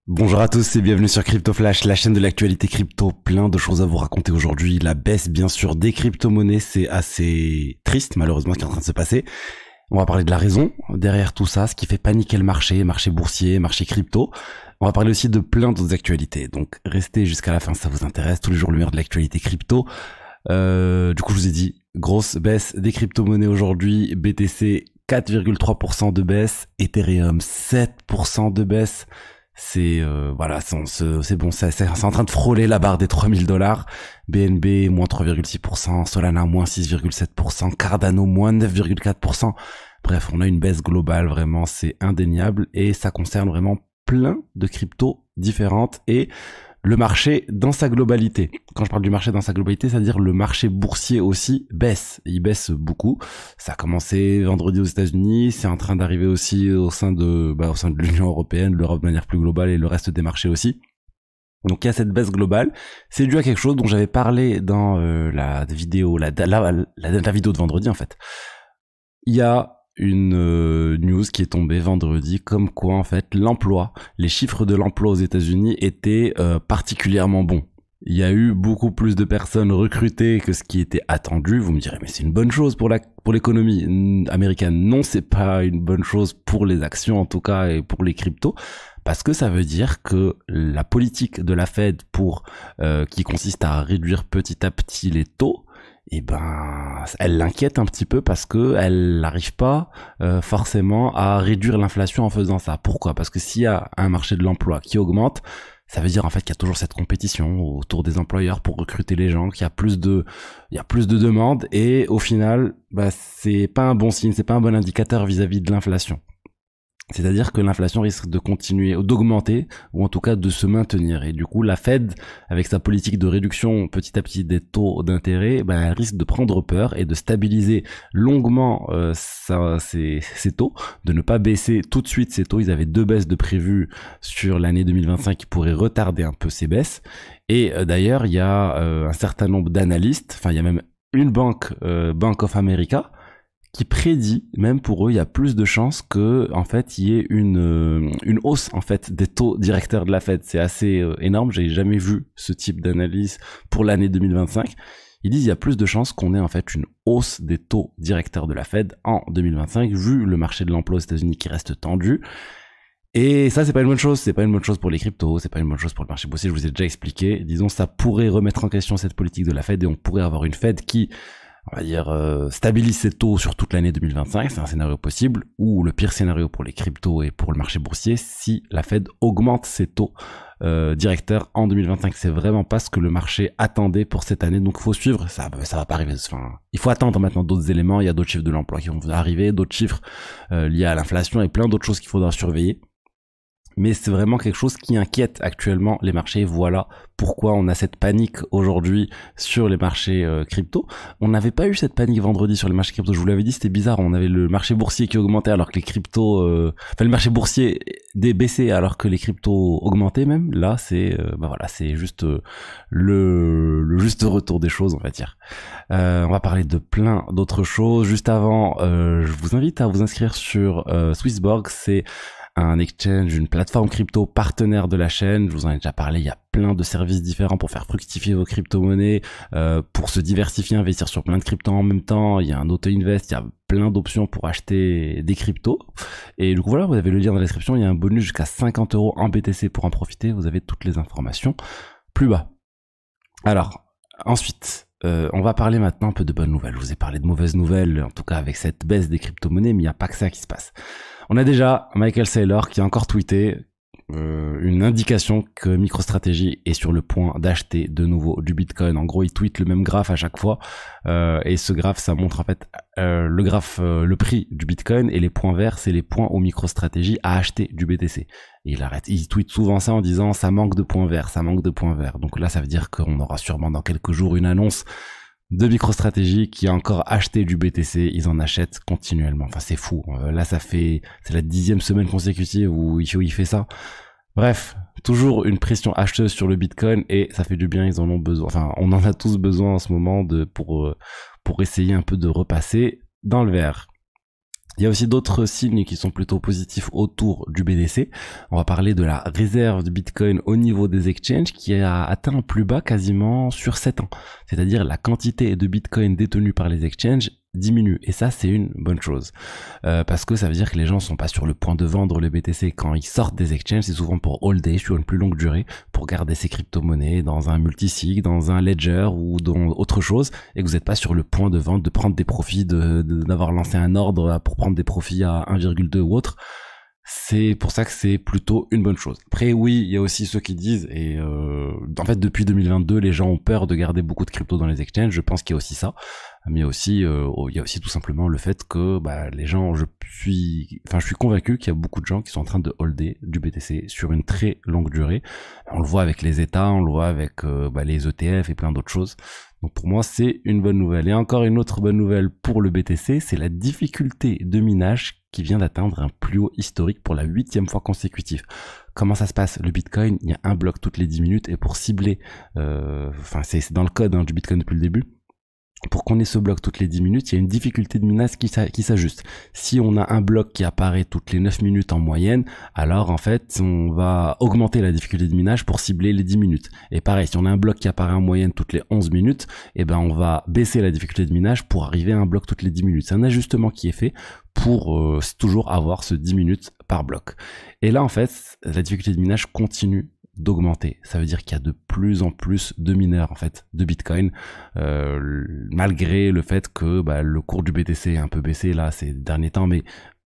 Bonjour à tous et bienvenue sur Crypto Flash, la chaîne de l'actualité crypto. Plein de choses à vous raconter aujourd'hui. La baisse, bien sûr, des crypto-monnaies, c'est assez triste, malheureusement, ce qui est en train de se passer. On va parler de la raison derrière tout ça, ce qui fait paniquer le marché boursier, marché crypto. On va parler aussi de plein d'autres actualités. Donc, restez jusqu'à la fin si ça vous intéresse. Tous les jours, le meilleur de l'actualité crypto. Du coup, je vous ai dit, grosse baisse des crypto-monnaies aujourd'hui. BTC, 4,3% de baisse. Ethereum, 7% de baisse. C'est voilà, c'est bon, c'est en train de frôler la barre des 3000 $. BNB moins 3,6%, Solana moins 6,7%, Cardano moins 9,4%. Bref, on a une baisse globale, vraiment, c'est indéniable et ça concerne vraiment plein de cryptos différentes et le marché dans sa globalité. Quand je parle du marché dans sa globalité, c'est-à-dire le marché boursier aussi baisse. Il baisse beaucoup. Ça a commencé vendredi aux États-Unis, c'est en train d'arriver aussi au sein de l'Union européenne, l'Europe de manière plus globale et le reste des marchés aussi. Donc il y a cette baisse globale. C'est dû à quelque chose dont j'avais parlé dans la vidéo, la vidéo de vendredi en fait. Il y a une news qui est tombée vendredi comme quoi en fait l'emploi, les chiffres de l'emploi aux États-Unis étaient particulièrement bons. Il y a eu beaucoup plus de personnes recrutées que ce qui était attendu. Vous me direz mais c'est une bonne chose pour l'économie américaine. Non, c'est pas une bonne chose pour les actions en tout cas et pour les cryptos parce que ça veut dire que la politique de la Fed pour qui consiste à réduire petit à petit les taux, et ben elle l'inquiète un petit peu parce que elle n'arrive pas forcément à réduire l'inflation en faisant ça. Pourquoi? Parce que s'il y a un marché de l'emploi qui augmente, ça veut dire en fait qu'il y a toujours cette compétition autour des employeurs pour recruter les gens, qu'il y a plus de demandes et au final, bah c'est pas un bon signe, c'est pas un bon indicateur vis-à-vis de l'inflation. C'est-à-dire que l'inflation risque de continuer, d'augmenter, ou en tout cas de se maintenir. Et du coup, la Fed, avec sa politique de réduction petit à petit des taux d'intérêt, ben, elle risque de prendre peur et de stabiliser longuement ces taux, de ne pas baisser tout de suite ces taux. Ils avaient 2 baisses de prévues sur l'année 2025 qui pourraient retarder un peu ces baisses. Et d'ailleurs, il y a un certain nombre d'analystes, enfin il y a même une banque, Bank of America, qui prédit, même pour eux, il y a plus de chances que, en fait, il y ait une hausse, en fait, des taux directeurs de la Fed. C'est assez énorme. J'ai jamais vu ce type d'analyse pour l'année 2025. Ils disent il y a plus de chances qu'on ait, en fait, une hausse des taux directeurs de la Fed en 2025, vu le marché de l'emploi aux États-Unis qui reste tendu. Et ça, c'est pas une bonne chose. C'est pas une bonne chose pour les cryptos. C'est pas une bonne chose pour le marché boursier. Je vous ai déjà expliqué. Disons, ça pourrait remettre en question cette politique de la Fed et on pourrait avoir une Fed qui, on va dire, stabilise ses taux sur toute l'année 2025, c'est un scénario possible, ou le pire scénario pour les cryptos et pour le marché boursier, si la Fed augmente ses taux directeurs en 2025. C'est vraiment pas ce que le marché attendait pour cette année, donc faut suivre, ça va pas arriver. Enfin, il faut attendre maintenant d'autres éléments, il y a d'autres chiffres de l'emploi qui vont arriver, d'autres chiffres liés à l'inflation et plein d'autres choses qu'il faudra surveiller. Mais c'est vraiment quelque chose qui inquiète actuellement les marchés. Voilà pourquoi on a cette panique aujourd'hui sur les marchés crypto. On n'avait pas eu cette panique vendredi sur les marchés crypto. Je vous l'avais dit, c'était bizarre. On avait le marché boursier qui augmentait alors que les cryptos... Enfin, le marché boursier baissait alors que les cryptos augmentaient même. Là, c'est voilà, c'est juste le juste retour des choses, on va dire. On va parler de plein d'autres choses. Juste avant, je vous invite à vous inscrire sur Swissborg. C'est un exchange, une plateforme crypto partenaire de la chaîne. Je vous en ai déjà parlé, il y a plein de services différents pour faire fructifier vos crypto-monnaies, pour se diversifier, investir sur plein de cryptos en même temps. Il y a un auto-invest, il y a plein d'options pour acheter des cryptos. Et du coup voilà, vous avez le lien dans la description, il y a un bonus jusqu'à 50 € en BTC pour en profiter. Vous avez toutes les informations plus bas. Alors, ensuite, on va parler maintenant un peu de bonnes nouvelles. Je vous ai parlé de mauvaises nouvelles, en tout cas avec cette baisse des crypto-monnaies, mais il n'y a pas que ça qui se passe. On a déjà Michael Saylor qui a encore tweeté une indication que MicroStrategy est sur le point d'acheter de nouveau du Bitcoin. En gros, il tweet le même graphe à chaque fois et ce graphe, ça montre en fait le prix du Bitcoin et les points verts, c'est les points où MicroStrategy a acheté du BTC. Et il tweet souvent ça en disant ça manque de points verts, ça manque de points verts. Donc là, ça veut dire qu'on aura sûrement dans quelques jours une annonce de MicroStrategy qui a encore acheté du BTC, ils en achètent continuellement. Enfin, c'est fou. Là, c'est la 10e semaine consécutive où il fait ça. Bref, toujours une pression acheteuse sur le Bitcoin et ça fait du bien, ils en ont besoin. Enfin, on en a tous besoin en ce moment pour essayer un peu de repasser dans le vert. Il y a aussi d'autres signes qui sont plutôt positifs autour du BTC. On va parler de la réserve de Bitcoin au niveau des exchanges qui a atteint le plus bas quasiment sur 7 ans. C'est-à-dire la quantité de Bitcoin détenue par les exchanges diminue. Et ça, c'est une bonne chose. Parce que ça veut dire que les gens sont pas sur le point de vendre le BTC quand ils sortent des exchanges. C'est souvent pour holder sur une plus longue durée, pour garder ces crypto-monnaies dans un multisig, dans un ledger ou dans autre chose, et que vous n'êtes pas sur le point de vente, de prendre des profits, d'avoir lancé un ordre pour prendre des profits à 1,2 ou autre. C'est pour ça que c'est plutôt une bonne chose. Après, oui, il y a aussi ceux qui disent, et en fait, depuis 2022, les gens ont peur de garder beaucoup de crypto dans les exchanges. Je pense qu'il y a aussi ça. Mais il y a aussi tout simplement le fait que les gens, je suis convaincu qu'il y a beaucoup de gens qui sont en train de holder du BTC sur une très longue durée. On le voit avec les États, on le voit avec les ETF et plein d'autres choses. Donc pour moi, c'est une bonne nouvelle. Et encore une autre bonne nouvelle pour le BTC, c'est la difficulté de minage qui vient d'atteindre un plus haut historique pour la 8e fois consécutive. Comment ça se passe? Le Bitcoin, il y a un bloc toutes les 10 minutes et pour cibler, c'est dans le code du Bitcoin depuis le début, pour qu'on ait ce bloc toutes les 10 minutes, il y a une difficulté de minage qui s'ajuste. Si on a un bloc qui apparaît toutes les 9 minutes en moyenne, alors en fait, on va augmenter la difficulté de minage pour cibler les 10 minutes. Et pareil, si on a un bloc qui apparaît en moyenne toutes les 11 minutes, on va baisser la difficulté de minage pour arriver à un bloc toutes les 10 minutes. C'est un ajustement qui est fait pour toujours avoir ce 10 minutes par bloc. Et là, en fait, la difficulté de minage continue d'augmenter. Ça veut dire qu'il y a de plus en plus de mineurs en fait de Bitcoin, malgré le fait que le cours du BTC est un peu baissé là ces derniers temps, mais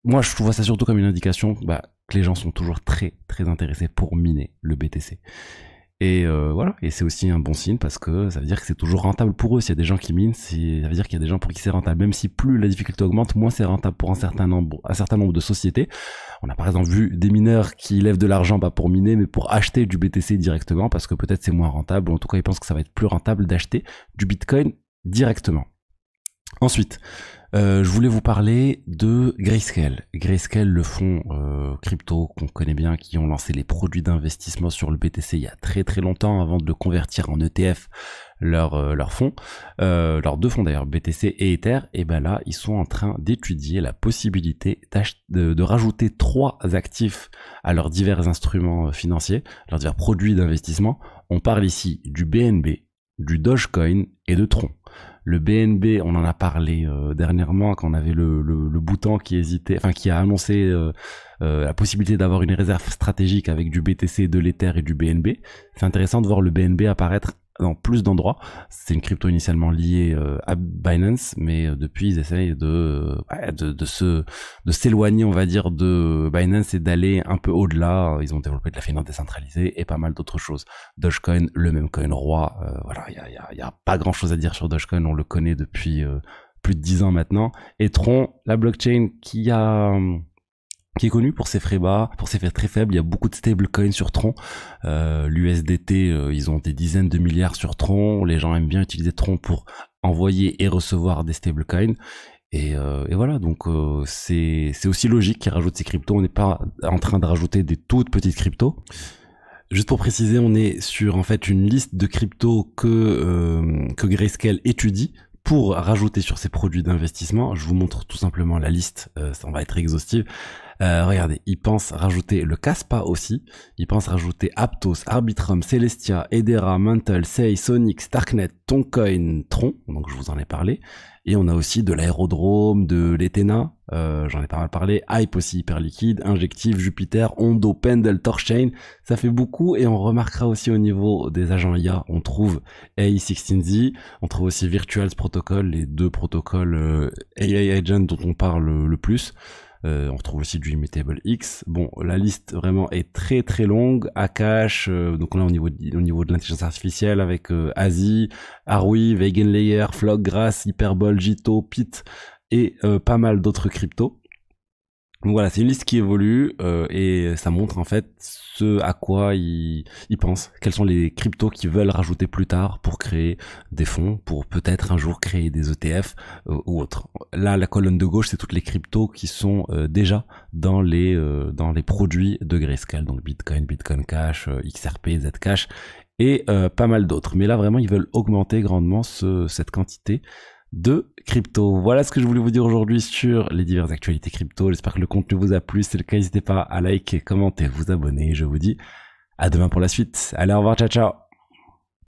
moi je vois ça surtout comme une indication que les gens sont toujours très très intéressés pour miner le BTC. Et voilà, et c'est aussi un bon signe parce que ça veut dire que c'est toujours rentable pour eux. S'il y a des gens qui minent, ça veut dire qu'il y a des gens pour qui c'est rentable. Même si plus la difficulté augmente, moins c'est rentable pour un certain nombre de sociétés. On a par exemple vu des mineurs qui lèvent de l'argent pas pour miner, mais pour acheter du BTC directement parce que peut-être c'est moins rentable, ou en tout cas ils pensent que ça va être plus rentable d'acheter du Bitcoin directement. Ensuite, je voulais vous parler de Grayscale. Grayscale, le fonds crypto qu'on connaît bien, qui ont lancé les produits d'investissement sur le BTC il y a très très longtemps avant de le convertir en ETF, leur fonds, leurs deux fonds d'ailleurs, BTC et Ether. Et là, ils sont en train d'étudier la possibilité de rajouter 3 actifs à leurs divers instruments financiers, leurs divers produits d'investissement. On parle ici du BNB, du Dogecoin et de Tron. Le BNB, on en a parlé dernièrement quand on avait le Bhoutan qui a annoncé la possibilité d'avoir une réserve stratégique avec du BTC, de l'Ether et du BNB. C'est intéressant de voir le BNB apparaître dans plus d'endroits. C'est une crypto initialement liée à Binance, mais depuis ils essayent de s'éloigner, on va dire, de Binance et d'aller un peu au-delà. Ils ont développé de la finance décentralisée et pas mal d'autres choses. Dogecoin, le même coin roi. Il y a pas grand chose à dire sur Dogecoin, on le connaît depuis plus de 10 ans maintenant. Et Tron, la blockchain qui est connu pour ses frais bas, pour ses frais très faibles. Il y a beaucoup de stablecoins sur Tron. L'USDT, ils ont des dizaines de milliards sur Tron. Les gens aiment bien utiliser Tron pour envoyer et recevoir des stablecoins. Et voilà, donc c'est aussi logique qu'ils rajoutent ces cryptos. On n'est pas en train de rajouter des toutes petites cryptos. Juste pour préciser, on est sur en fait une liste de cryptos que Grayscale étudie pour rajouter sur ses produits d'investissement. Je vous montre tout simplement la liste, ça va être exhaustive. Regardez, ils pensent rajouter le Kaspa aussi, ils pensent rajouter Aptos, Arbitrum, Celestia, Hedera, Mantle, Sei, Sonic, Starknet, Toncoin, Tron, donc je vous en ai parlé, et on a aussi de l'Aérodrome, de l'Ethena, j'en ai pas mal parlé, Hype aussi, Hyperliquide, Injective, Jupiter, Ondo, Pendle, Torchain, ça fait beaucoup, et on remarquera aussi au niveau des agents IA, on trouve AI16Z, on trouve aussi Virtuals Protocol, les deux protocoles AI Agent dont on parle le plus. On retrouve aussi du Immutable X. Bon, la liste vraiment est très très longue. Akash, donc là au niveau de l'intelligence artificielle avec ASI, Arui, Vegan Layer, Flockgrass, Hyperbol, Jito, Pit et pas mal d'autres cryptos. Donc voilà, c'est une liste qui évolue et ça montre en fait ce à quoi ils pensent, quels sont les cryptos qu'ils veulent rajouter plus tard pour créer des fonds, pour peut-être un jour créer des ETF ou autres. Là, la colonne de gauche, c'est toutes les cryptos qui sont déjà dans les produits de Grayscale, donc Bitcoin, Bitcoin Cash, XRP, Zcash et pas mal d'autres. Mais là, vraiment, ils veulent augmenter grandement cette quantité de crypto. Voilà ce que je voulais vous dire aujourd'hui sur les diverses actualités crypto. J'espère que le contenu vous a plu. Si c'est le cas, n'hésitez pas à liker, commenter, vous abonner. Je vous dis à demain pour la suite. Allez, au revoir, ciao ciao.